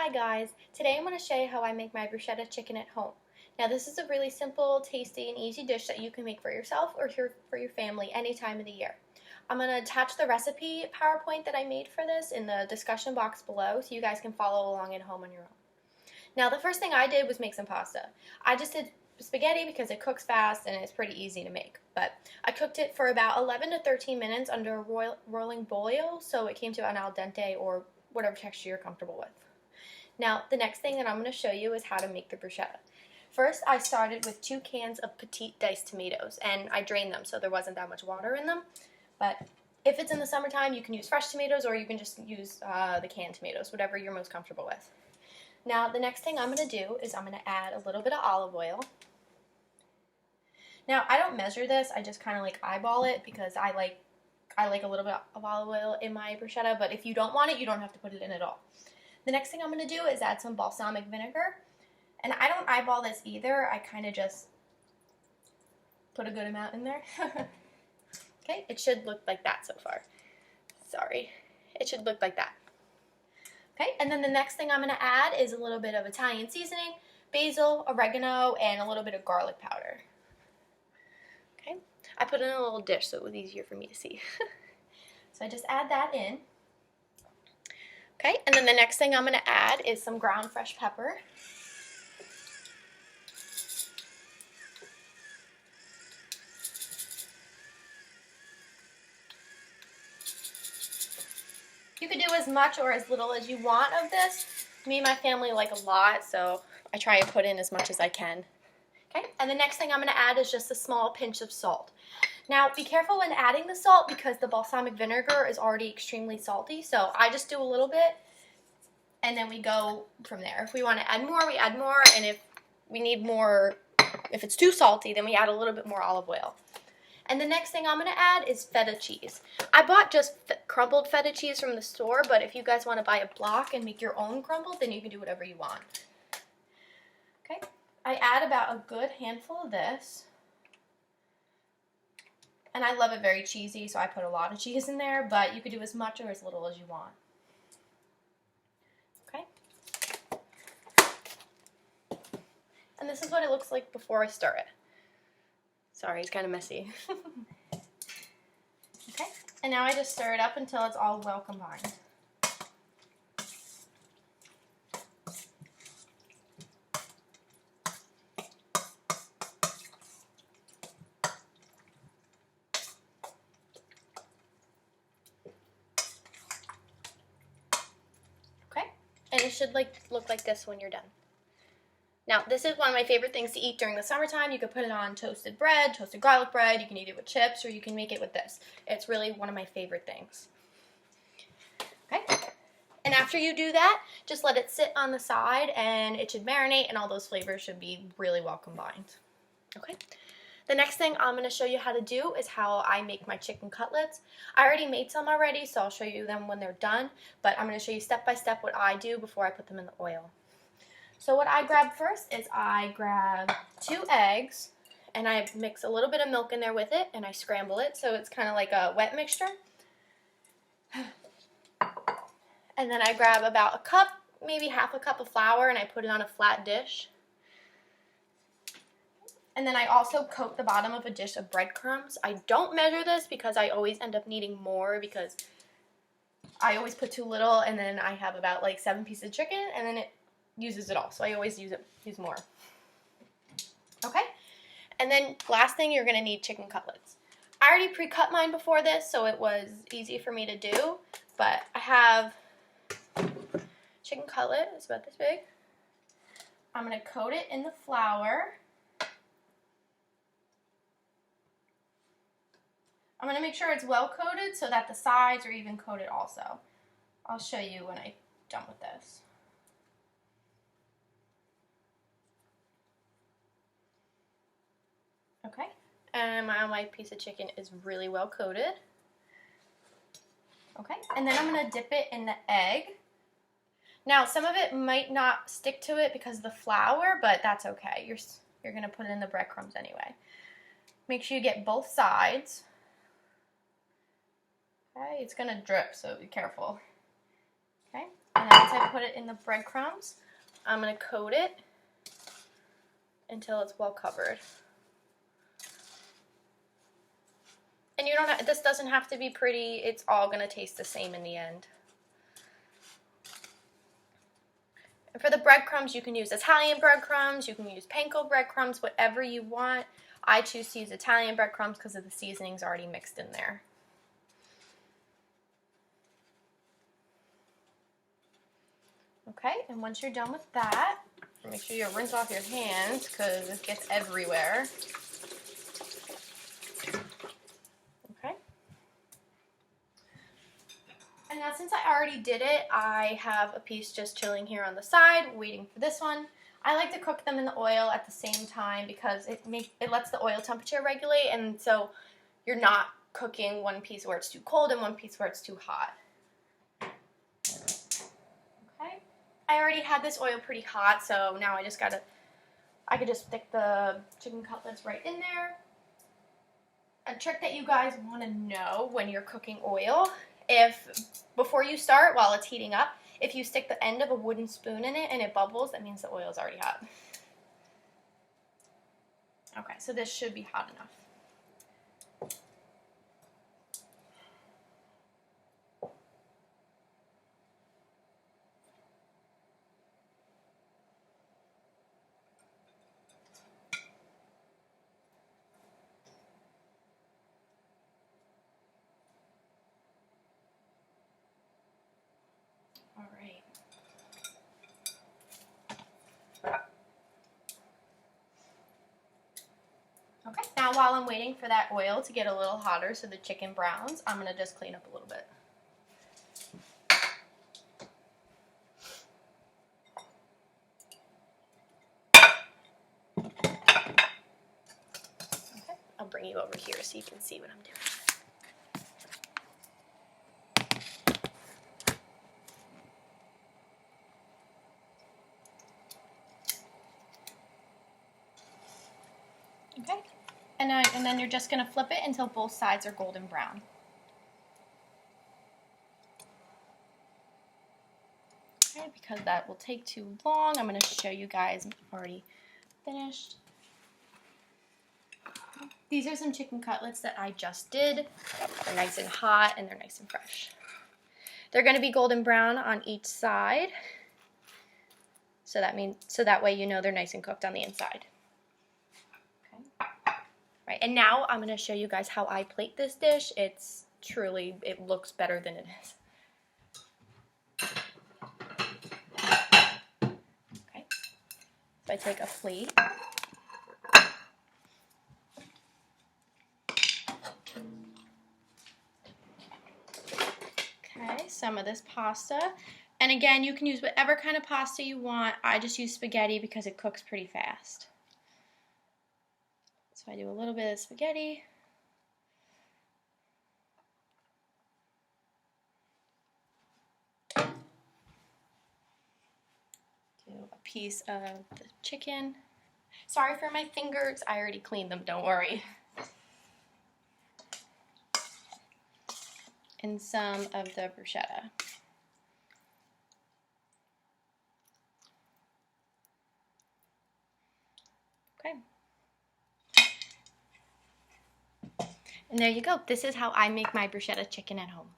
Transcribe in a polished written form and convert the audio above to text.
Hi guys, today I'm going to show you how I make my bruschetta chicken at home. Now this is a really simple, tasty, and easy dish that you can make for yourself or for your family any time of the year. I'm going to attach the recipe PowerPoint that I made for this in the discussion box below so you guys can follow along at home on your own. Now the first thing I did was make some pasta. I just did spaghetti because it cooks fast and it's pretty easy to make. But I cooked it for about 11 to 13 minutes under a rolling boil so it came to an al dente or whatever texture you're comfortable with. Now, the next thing that I'm going to show you is how to make the bruschetta. First, I started with 2 cans of petite diced tomatoes, and I drained them so there wasn't that much water in them. But if it's in the summertime, you can use fresh tomatoes or you can just use the canned tomatoes, whatever you're most comfortable with. Now, the next thing I'm going to do is I'm going to add a little bit of olive oil. Now, I don't measure this, I just kind of like eyeball it because I like a little bit of olive oil in my bruschetta, but if you don't want it, you don't have to put it in at all. The next thing I'm going to do is add some balsamic vinegar. And I don't eyeball this either. I kind of just put a good amount in there. Okay, it should look like that so far. Sorry. It should look like that. Okay, and then the next thing I'm going to add is a little bit of Italian seasoning, basil, oregano, and a little bit of garlic powder. Okay, I put it in a little dish so it was easier for me to see. So I just add that in. Okay, and then the next thing I'm going to add is some ground fresh pepper. You can do as much or as little as you want of this. Me and my family like a lot, so I try and put in as much as I can. Okay, and the next thing I'm going to add is just a small pinch of salt. Now, be careful when adding the salt because the balsamic vinegar is already extremely salty, so I just do a little bit, and then we go from there. If we want to add more, we add more, and if we need more, if it's too salty, then we add a little bit more olive oil. And the next thing I'm going to add is feta cheese. I bought just crumbled feta cheese from the store, but if you guys want to buy a block and make your own crumbled, then you can do whatever you want. Okay, I add about a good handful of this. And I love it very cheesy, so I put a lot of cheese in there, but you could do as much or as little as you want. Okay? And this is what it looks like before I stir it. Sorry, it's kind of messy. Okay, and now I just stir it up until it's all well combined. And it should look like this when you're done. Now, this is one of my favorite things to eat during the summertime. You could put it on toasted bread, toasted garlic bread. You can eat it with chips, or you can make it with this. It's really one of my favorite things. Okay? And after you do that, just let it sit on the side, and it should marinate, and all those flavors should be really well combined. Okay? The next thing I'm going to show you how to do is how I make my chicken cutlets. I already made some already, so I'll show you them when they're done, but I'm going to show you step by step what I do before I put them in the oil. So what I grab first is I grab 2 eggs, and I mix a little bit of milk in there with it, and I scramble it so it's kind of like a wet mixture. And then I grab about a cup, maybe half a cup of flour, and I put it on a flat dish. And then I also coat the bottom of a dish of breadcrumbs. I don't measure this because I always end up needing more because I always put too little and then I have about like 7 pieces of chicken and then it uses it all. So I always use more. Okay? And then last thing, you're going to need chicken cutlets. I already pre-cut mine before this, so it was easy for me to do. But I have chicken cutlet. It's about this big. I'm going to coat it in the flour. I'm going to make sure it's well coated so that the sides are even coated also. I'll show you when I'm done with this. Okay, and my piece of chicken is really well coated. Okay, and then I'm going to dip it in the egg. Now, some of it might not stick to it because of the flour, but that's okay. You're going to put it in the breadcrumbs anyway. Make sure you get both sides. Okay, it's going to drip, so be careful. Okay, And then once I put it in the breadcrumbs, I'm going to coat it until it's well covered. And you don't have, this doesn't have to be pretty, it's all going to taste the same in the end. And for the breadcrumbs, you can use Italian breadcrumbs, you can use panko breadcrumbs, whatever you want. I choose to use Italian breadcrumbs because of the seasonings already mixed in there. Okay, and once you're done with that, make sure you rinse off your hands because it gets everywhere. Okay. And now since I already did it, I have a piece just chilling here on the side, waiting for this one. I like to cook them in the oil at the same time because it lets the oil temperature regulate, and so you're not cooking one piece where it's too cold and one piece where it's too hot. Okay. I already had this oil pretty hot, so now I could just stick the chicken cutlets right in there. A trick that you guys want to know when you're cooking oil, before you start, while it's heating up, if you stick the end of a wooden spoon in it and it bubbles, that means the oil is already hot. Okay, so this should be hot enough. All right. Okay, now while I'm waiting for that oil to get a little hotter so the chicken browns, I'm going to just clean up a little bit. Okay, I'll bring you over here so you can see what I'm doing. Okay, and then you're just going to flip it until both sides are golden brown. Okay, because that will take too long, I'm going to show you guys. I'm already finished. These are some chicken cutlets that I just did. They're nice and hot and they're nice and fresh. They're going to be golden brown on each side, so that way you know they're nice and cooked on the inside. Right, and now I'm going to show you guys how I plate this dish. It looks better than it is. Okay, so I take a plate. Okay, some of this pasta. And again, you can use whatever kind of pasta you want. I just use spaghetti because it cooks pretty fast. So I do a little bit of spaghetti. Do a piece of the chicken. Sorry for my fingers, I already cleaned them, don't worry. And some of the bruschetta. Okay. And there you go. This is how I make my bruschetta chicken at home.